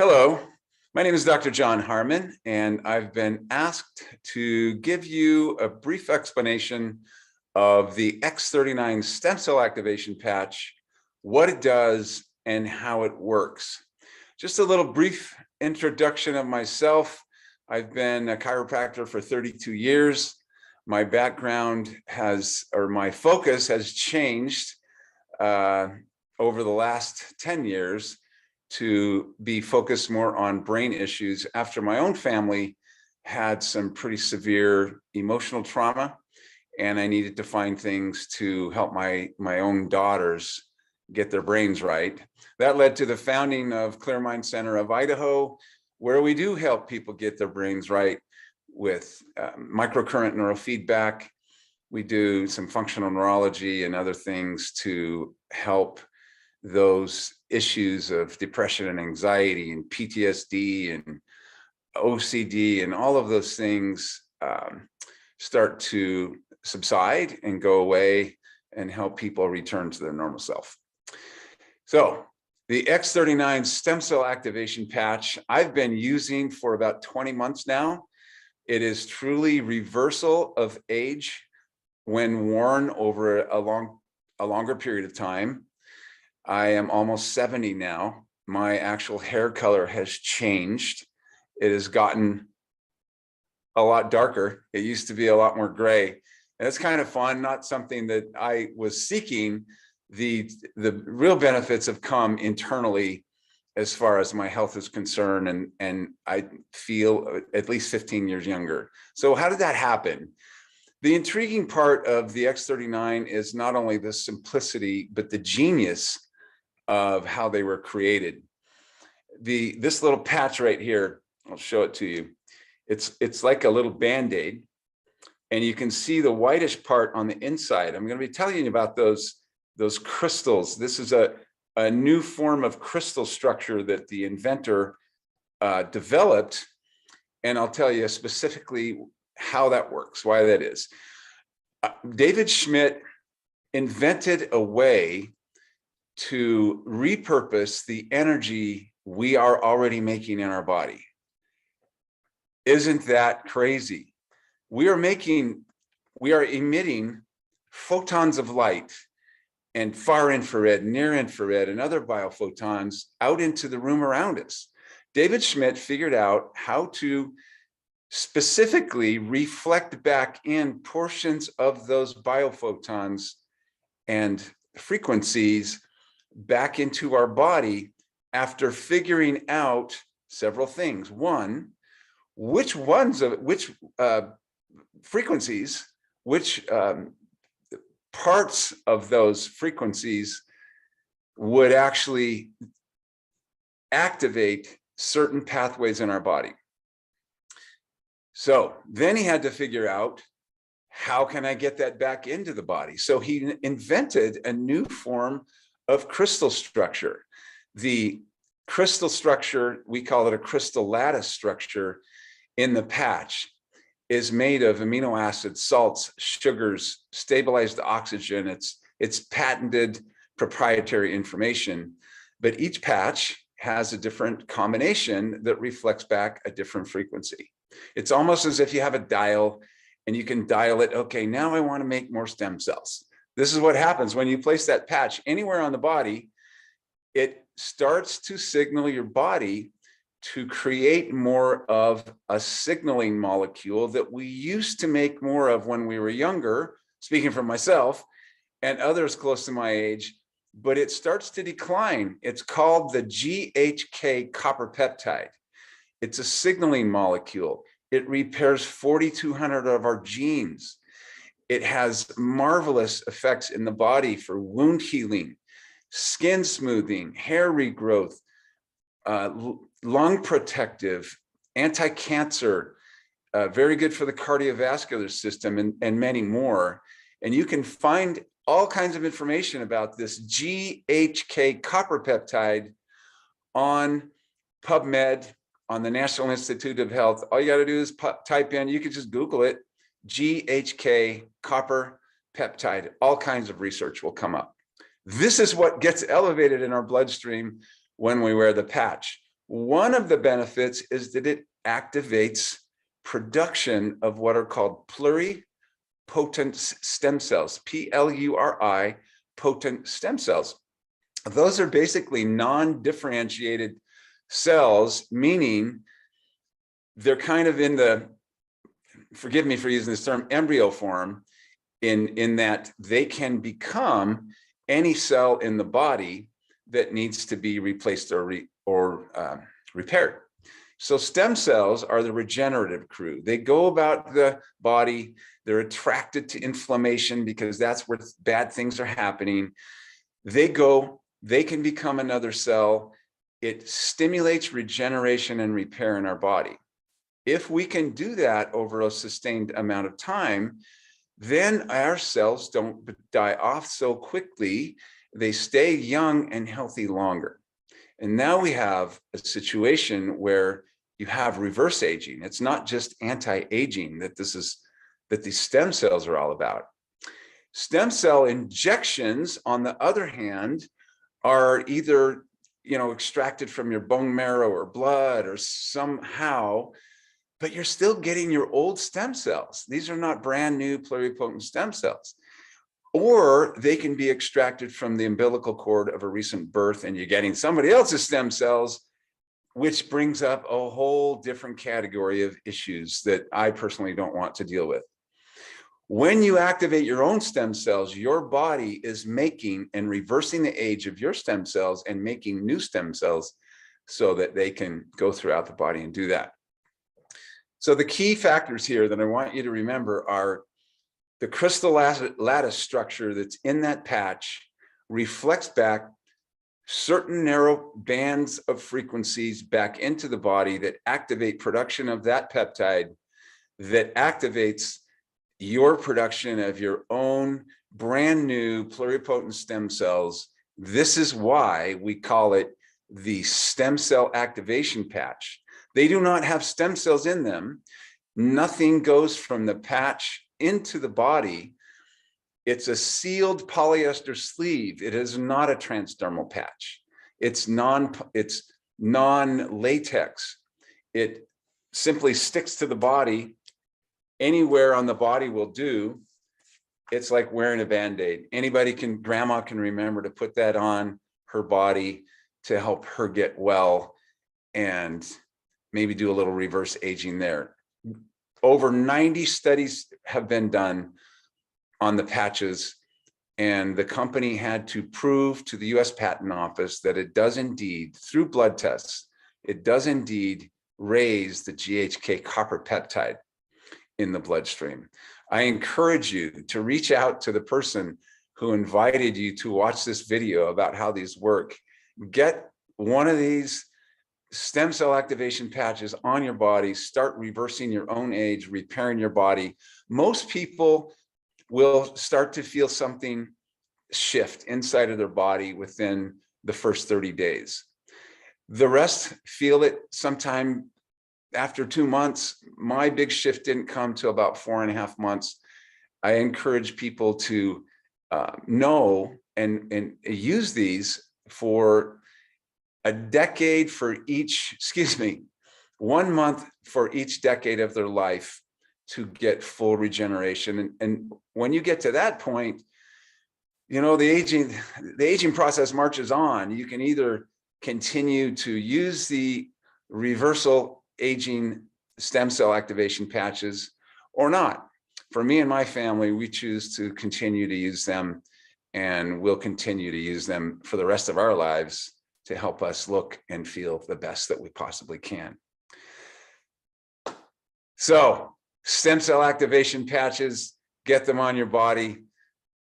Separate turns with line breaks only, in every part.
Hello, my name is Dr. Jon Harmon, and I've been asked to give you a brief explanation of the X39 stem cell activation patch, what it does, and how it works. Just a little brief introduction of myself. I've been a chiropractor for 32 years. My background my focus has changed over the last 10 years to be focused more on brain issues after my own family had some pretty severe emotional trauma, and I needed to find things to help my own daughters get their brains right. That led to the founding of Clear Mind Center of Idaho, where we do help people get their brains right with microcurrent neurofeedback. We do some functional neurology and other things to help those issues of depression and anxiety and PTSD and OCD and all of those things start to subside and go away and help people return to their normal self. So the X39 stem cell activation patch I've been using for about 20 months now. It is truly reversal of age when worn over a longer period of time. I am almost 70 now. My actual hair color has changed. It has gotten a lot darker. It used to be a lot more gray. And it's kind of fun, not something that I was seeking. The real benefits have come internally as far as my health is concerned, and I feel at least 15 years younger. So how did that happen? The intriguing part of the X39 is not only the simplicity, but the genius of how they were created. This little patch right here, I'll show it to you. It's like a little Band-Aid, and you can see the whitish part on the inside. I'm going to be telling you about those crystals. This is a new form of crystal structure that the inventor developed, and I'll tell you specifically how that works, why that is. David Schmidt invented a way to repurpose the energy we are already making in our body. Isn't that crazy? We are emitting photons of light and far infrared, near infrared, and other biophotons out into the room around us. David Schmidt figured out how to specifically reflect back in portions of those biophotons and frequencies back into our body after figuring out several things. One, which frequencies, which parts of those frequencies would actually activate certain pathways in our body. So then he had to figure out, how can I get that back into the body? So he invented a new form of crystal structure. The crystal structure, we call it a crystal lattice structure in the patch, is made of amino acids, salts, sugars, stabilized oxygen. It's patented proprietary information, but each patch has a different combination that reflects back a different frequency. It's almost as if you have a dial and you can dial it. Okay, now I want to make more stem cells. This is what happens when you place that patch anywhere on the body. It starts to signal your body to create more of a signaling molecule that we used to make more of when we were younger, speaking for myself and others close to my age, but it starts to decline. It's called the GHK copper peptide. It's a signaling molecule. It repairs 4,200 of our genes. It has marvelous effects in the body for wound healing, skin smoothing, hair regrowth, lung protective, anti-cancer, very good for the cardiovascular system, and many more. And you can find all kinds of information about this GHK copper peptide on PubMed, on the National Institute of Health. All you got to do is type in, you can just Google it, GHK copper peptide. All kinds of research will come up. This is what gets elevated in our bloodstream when we wear the patch. One of the benefits is that it activates production of what are called pluripotent stem cells, Pluri, potent stem cells. Those are basically non-differentiated cells, meaning they're kind of in the, forgive me for using this term, embryo form, in that they can become any cell in the body that needs to be replaced or repaired. So stem cells are the regenerative crew. They go about the body. They're attracted to inflammation because that's where bad things are happening. They can become another cell. It stimulates regeneration and repair in our body. If we can do that over a sustained amount of time, then our cells don't die off so quickly. They stay young and healthy longer. And now we have a situation where you have reverse aging. It's not just anti-aging that these stem cells are all about. Stem cell injections, on the other hand, are either extracted from your bone marrow or blood or somehow, but you're still getting your old stem cells. These are not brand new pluripotent stem cells. Or they can be extracted from the umbilical cord of a recent birth and you're getting somebody else's stem cells, which brings up a whole different category of issues that I personally don't want to deal with. When you activate your own stem cells, your body is making and reversing the age of your stem cells and making new stem cells so that they can go throughout the body and do that. So the key factors here that I want you to remember are the crystal lattice structure that's in that patch reflects back certain narrow bands of frequencies back into the body that activate production of that peptide that activates your production of your own brand new pluripotent stem cells. This is why we call it the stem cell activation patch. They do not have stem cells in them. Nothing goes from the patch into the body. It's a sealed polyester sleeve. It is not a transdermal patch. It's non-latex. It simply sticks to the body. Anywhere on the body will do. It's like wearing a Band-Aid. Grandma can remember to put that on her body to help her get well and maybe do a little reverse aging there. Over 90 studies have been done on the patches, and the company had to prove to the US Patent Office that it does indeed, through blood tests, it does indeed raise the GHK copper peptide in the bloodstream. I encourage you to reach out to the person who invited you to watch this video about how these work. Get one of these stem cell activation patches on your body, start reversing your own age, repairing your body. Most people will start to feel something shift inside of their body within the first 30 days. The rest feel it sometime after 2 months. My big shift didn't come till about 4.5 months. I encourage people to know and use these for a decade for each, 1 month for each decade of their life to get full regeneration. And when you get to that point, the aging process marches on. You can either continue to use the reversal aging stem cell activation patches or not. For me and my family, we choose to continue to use them, and we'll continue to use them for the rest of our lives to help us look and feel the best that we possibly can. So stem cell activation patches, get them on your body.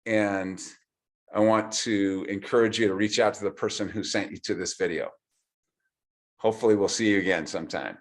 And I want to encourage you to reach out to the person who sent you to this video. Hopefully we'll see you again sometime.